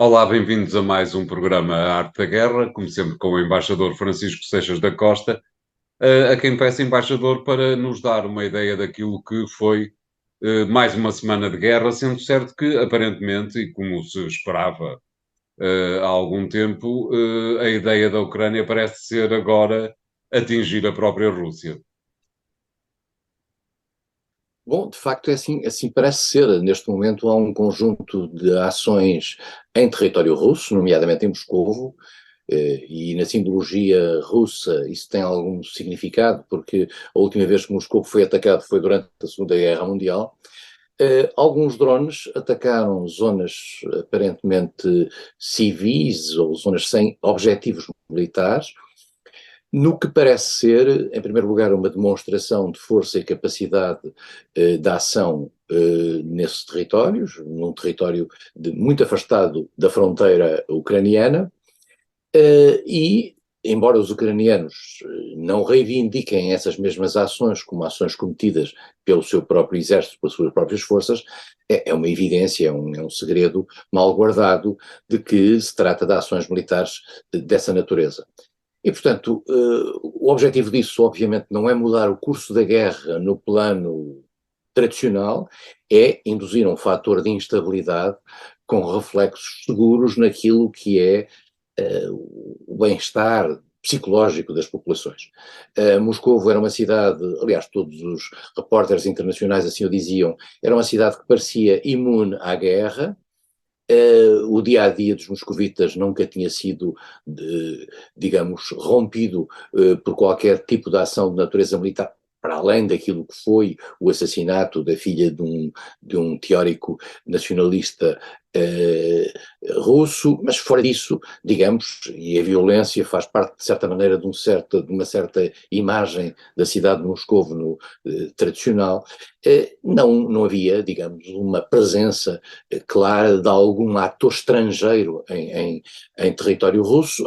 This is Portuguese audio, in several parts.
Olá, bem-vindos a mais um programa A Arte da Guerra, como sempre com o embaixador Francisco Seixas da Costa, a quem peço, embaixador, para nos dar uma ideia daquilo que foi mais uma semana de guerra, sendo certo que, aparentemente, e como se esperava há algum tempo, a ideia da Ucrânia parece ser agora atingir a própria Rússia. Bom, de facto é assim parece ser. Neste momento há um conjunto de ações em território russo, nomeadamente em Moscovo, e na simbologia russa isso tem algum significado, porque a última vez que Moscovo foi atacado foi durante a Segunda Guerra Mundial. Alguns drones atacaram zonas aparentemente civis ou zonas sem objetivos militares, no que parece ser, em primeiro lugar, uma demonstração de força e capacidade de ação nesses territórios, num território muito afastado da fronteira ucraniana, e, embora os ucranianos não reivindiquem essas mesmas ações como ações cometidas pelo seu próprio exército, pelas suas próprias forças, é uma evidência, é um segredo mal guardado de que se trata de ações militares dessa natureza. E, portanto, o objetivo disso, obviamente, não é mudar o curso da guerra no plano tradicional, é induzir um fator de instabilidade com reflexos seguros naquilo que é o bem-estar psicológico das populações. Moscovo era uma cidade, aliás, todos os repórteres internacionais assim o diziam, era uma cidade que parecia imune à guerra. O dia-a-dia dos moscovitas nunca tinha sido, digamos, rompido por qualquer tipo de ação de natureza militar, para além daquilo que foi o assassinato da filha de um teórico nacionalista eh, russo, mas fora disso, digamos, e a violência faz parte, de certa maneira, de uma certa imagem da cidade de Moscovo tradicional. Não havia, digamos, uma presença clara de algum ator estrangeiro em território russo,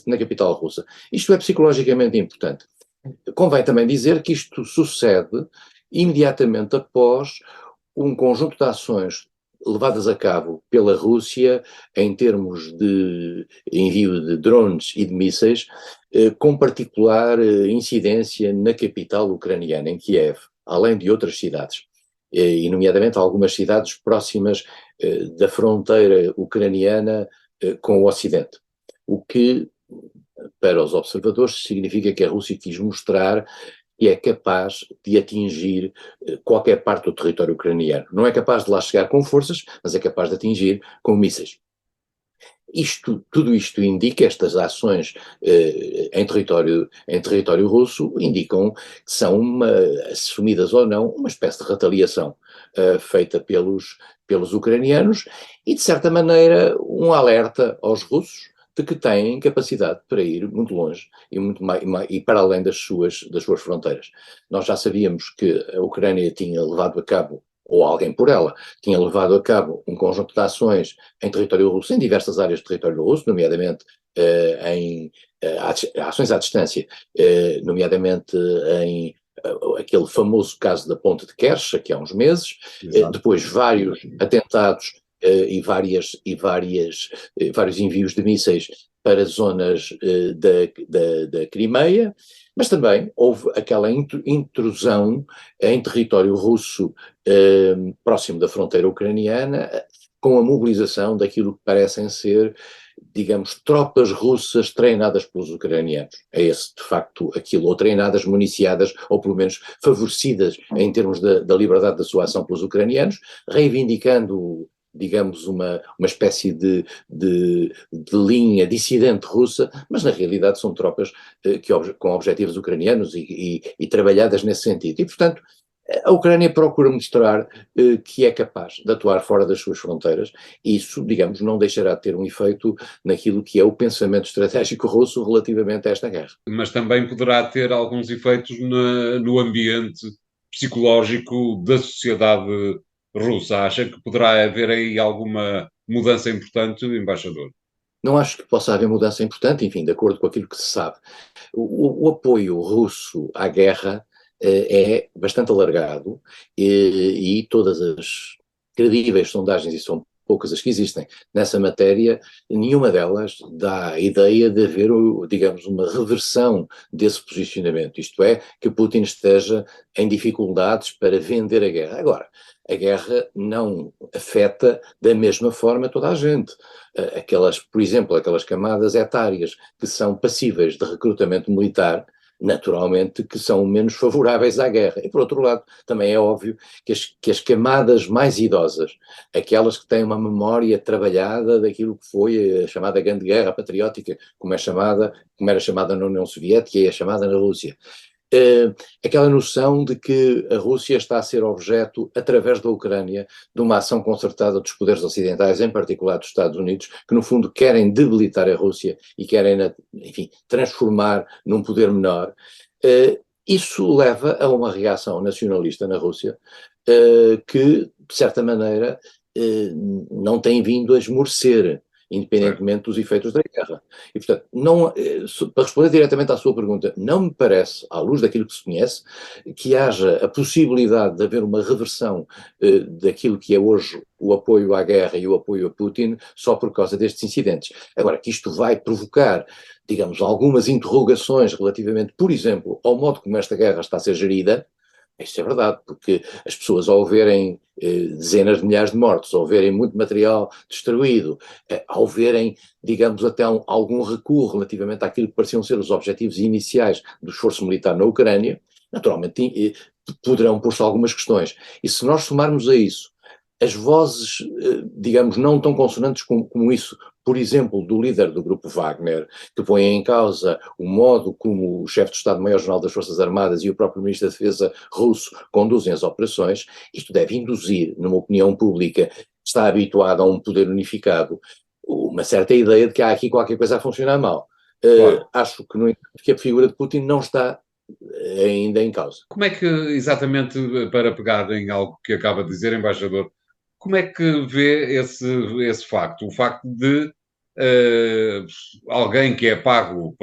na capital russa. Isto é psicologicamente importante. Convém também dizer que isto sucede imediatamente após um conjunto de ações levadas a cabo pela Rússia em termos de envio de drones e de mísseis, com particular incidência na capital ucraniana, em Kiev, além de outras cidades, e nomeadamente algumas cidades próximas da fronteira ucraniana com o Ocidente. O que, para os observadores, significa que a Rússia quis mostrar que é capaz de atingir qualquer parte do território ucraniano. Não é capaz de lá chegar com forças, mas é capaz de atingir com mísseis. Tudo isto indica, estas ações em território russo, indicam que são, assumidas ou não, uma espécie de retaliação feita pelos ucranianos e, de certa maneira, um alerta aos russos de que têm capacidade para ir muito longe e para além das suas fronteiras. Nós já sabíamos que a Ucrânia tinha levado a cabo, ou alguém por ela, tinha levado a cabo um conjunto de ações em território russo, em diversas áreas de território russo, nomeadamente em ações à distância, nomeadamente em aquele famoso caso da Ponte de Kerch, que há uns meses, Exato. depois vários atentados vários envios de mísseis para zonas da Crimeia, mas também houve aquela intrusão em território russo próximo da fronteira ucraniana, com a mobilização daquilo que parecem ser, digamos, tropas russas treinadas pelos ucranianos. É esse, de facto, aquilo, ou treinadas, municiadas, ou pelo menos favorecidas em termos da liberdade da sua ação pelos ucranianos, reivindicando, digamos, uma espécie de linha dissidente russa, mas na realidade são tropas com objetivos ucranianos e trabalhadas nesse sentido. E, portanto, a Ucrânia procura mostrar que é capaz de atuar fora das suas fronteiras, e isso, digamos, não deixará de ter um efeito naquilo que é o pensamento estratégico russo relativamente a esta guerra. Mas também poderá ter alguns efeitos no ambiente psicológico da sociedade russa. Acha que poderá haver aí alguma mudança importante, embaixador? Não acho que possa haver mudança importante, enfim, de acordo com aquilo que se sabe. O apoio russo à guerra bastante alargado, e todas as credíveis sondagens, e são poucas as que existem nessa matéria, nenhuma delas dá a ideia de haver, digamos, uma reversão desse posicionamento, isto é, que Putin esteja em dificuldades para vender a guerra. Agora, a guerra não afeta da mesma forma toda a gente. Por exemplo, aquelas camadas etárias que são passíveis de recrutamento militar, naturalmente que são menos favoráveis à guerra. E por outro lado, também é óbvio que as camadas mais idosas, aquelas que têm uma memória trabalhada daquilo que foi a chamada Grande Guerra Patriótica, como era chamada na União Soviética e é chamada na Rússia, aquela noção de que a Rússia está a ser objeto, através da Ucrânia, de uma ação concertada dos poderes ocidentais, em particular dos Estados Unidos, que no fundo querem debilitar a Rússia e querem, enfim, transformar num poder menor. Isso leva a uma reação nacionalista na Rússia que, de certa maneira, não tem vindo a esmorecer, independentemente dos efeitos da guerra. E, portanto, para responder diretamente à sua pergunta, não me parece, à luz daquilo que se conhece, que haja a possibilidade de haver uma reversão daquilo que é hoje o apoio à guerra e o apoio a Putin só por causa destes incidentes. Agora, que isto vai provocar, digamos, algumas interrogações relativamente, por exemplo, ao modo como esta guerra está a ser gerida, isso é verdade, porque as pessoas ao verem dezenas de milhares de mortos, ao verem muito material destruído, ao verem, digamos, até algum recuo relativamente àquilo que pareciam ser os objetivos iniciais do esforço militar na Ucrânia, naturalmente poderão pôr-se algumas questões. E se nós somarmos a isso as vozes, digamos, não tão consonantes como isso, por exemplo, do líder do grupo Wagner, que põe em causa o modo como o chefe de Estado-Maior-General das Forças Armadas e o próprio Ministro da Defesa russo conduzem as operações, isto deve induzir, numa opinião pública que está habituada a um poder unificado, uma certa ideia de que há aqui qualquer coisa a funcionar mal. Claro. Acho que, no entanto, que a figura de Putin não está ainda em causa. Como é que, exatamente, para pegar em algo que acaba de dizer, embaixador, como é que vê esse facto? O facto de alguém que é pago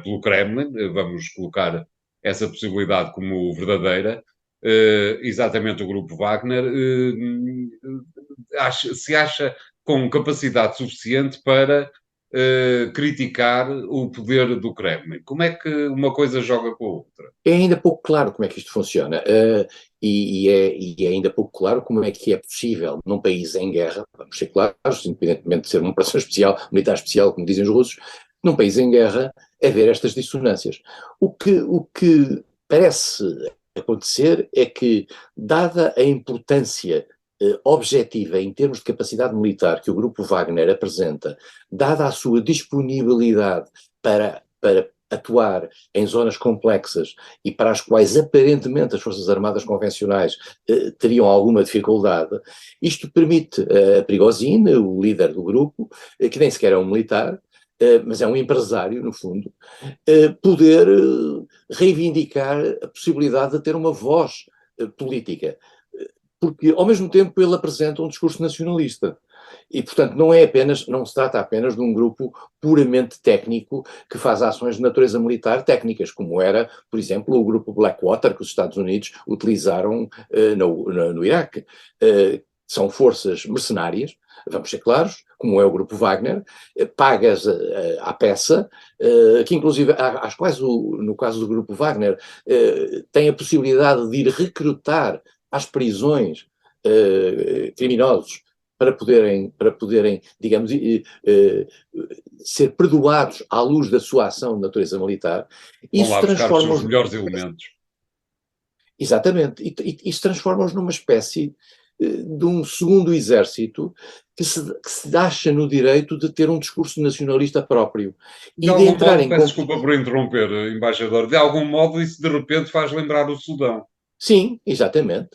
pelo Kremlin, vamos colocar essa possibilidade como verdadeira, exatamente o grupo Wagner, se acha com capacidade suficiente para criticar o poder do Kremlin. Como é que uma coisa joga com a outra? É ainda pouco claro como é que isto funciona, e é ainda pouco claro como é que é possível, num país em guerra, vamos ser claros, independentemente de ser uma operação especial, militar especial, como dizem os russos, num país em guerra, haver estas dissonâncias. O que parece acontecer é que, dada a importância objetiva em termos de capacidade militar que o grupo Wagner apresenta, dada a sua disponibilidade para atuar em zonas complexas e para as quais aparentemente as Forças Armadas convencionais teriam alguma dificuldade, isto permite a Prigozhin, o líder do grupo, que nem sequer é um militar, mas é um empresário, no fundo, poder reivindicar a possibilidade de ter uma voz política. Porque, ao mesmo tempo, ele apresenta um discurso nacionalista. E, portanto, não se trata apenas de um grupo puramente técnico que faz ações de natureza militar técnicas, como era, por exemplo, o grupo Blackwater que os Estados Unidos utilizaram no Iraque. São forças mercenárias, vamos ser claros, como é o grupo Wagner, pagas à peça, que inclusive, às quais, no caso do grupo Wagner, tem a possibilidade de ir recrutar às prisões criminosos para poderem, digamos, ser perdoados à luz da sua ação de natureza militar. Vão lá buscar os seus melhores elementos. Exatamente. Isso transforma-os numa espécie de um segundo exército que se acha no direito de ter um discurso nacionalista próprio. De algum modo, peço desculpa por interromper, embaixador, de algum modo isso de repente faz lembrar o Sudão. Sim, exatamente.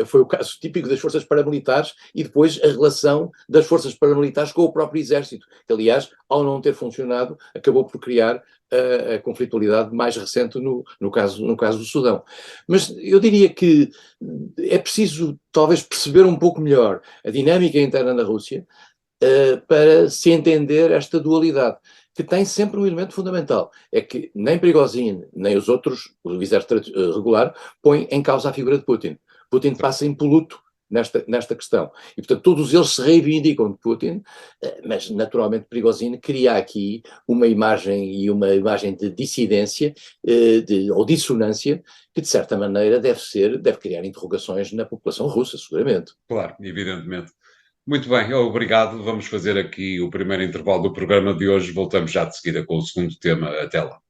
Foi o caso típico das forças paramilitares e depois a relação das forças paramilitares com o próprio exército, que aliás, ao não ter funcionado, acabou por criar a conflitualidade mais recente no caso do Sudão. Mas eu diria que é preciso talvez perceber um pouco melhor a dinâmica interna da Rússia para se entender esta dualidade, que tem sempre um elemento fundamental, é que nem Prigozhin, nem os outros, o exército regular, põem em causa a figura de Putin. Putin passa impoluto nesta questão. E, portanto, todos eles se reivindicam de Putin, mas, naturalmente, Prigozhin cria aqui uma imagem de dissidência ou dissonância que, de certa maneira, deve criar interrogações na população russa, seguramente. Claro, evidentemente. Muito bem, obrigado. Vamos fazer aqui o primeiro intervalo do programa de hoje. Voltamos já de seguida com o segundo tema. Até lá.